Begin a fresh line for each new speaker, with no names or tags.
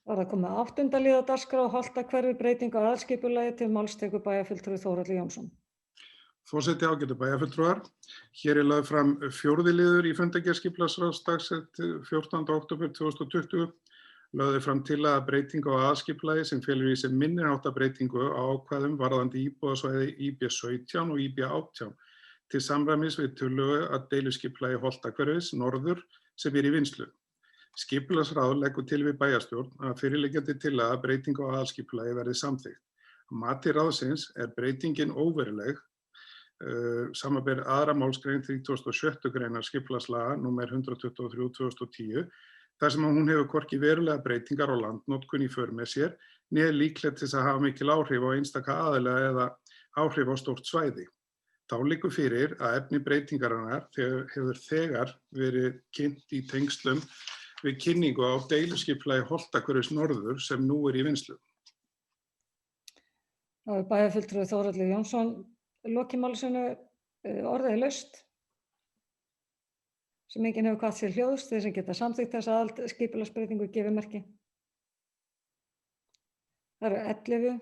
Það er komið að 8. lið á dagskrá, Holtahverfi, breyting á aðalskipulagi, til máls tekur bæjarfulltrúi Þórhallur Jónsson.
Forseti, ágætu bæjarfulltrúar. Hér er lögð fram 4. liður í fundargerð skipulagsráðs dagsett 14. október 2020. Lögð er fram tillaga breyting á aðalskipulagi sem felur í sér minniháttar breytingu á ákvæðum varðandi íbúðasvæði IB17 og IB18 til samræmis við tillögu að deiluskipulagi Holtahverfis norður sem er í vinnslu. Skipulagsráð leggur til við bæjarstjórn að fyrirliggjandi tillaga breyting á aðalskipulagi verði samþykkt. Að mati ráðsins er breytingin óveruleg, samanber 2. málsgrein 36. greinar skipulagslaga númer 123/2010, þar sem hún hefur hvorki verulega breytingar á landnotkun í för með sér, né líklegt til að hafa mikil áhrif á einstaka aðila eða áhrif á stórt svæði. Þá liggur fyrir að efni breytingarinnar hefur þegar verið kynnt í tengslum við kynningu á deiluskipulagi Holtahverfis norður sem nú er í vinnslu.
Þá er bæjarfulltrúi Þórhallur Jónsson lokið máli sínu, orðið er laust sem enginn hefur hvatt sér hljóðs til þess að geta samþykkt þessa aðalskipulagsbreytingu gefið merki. Það eru 11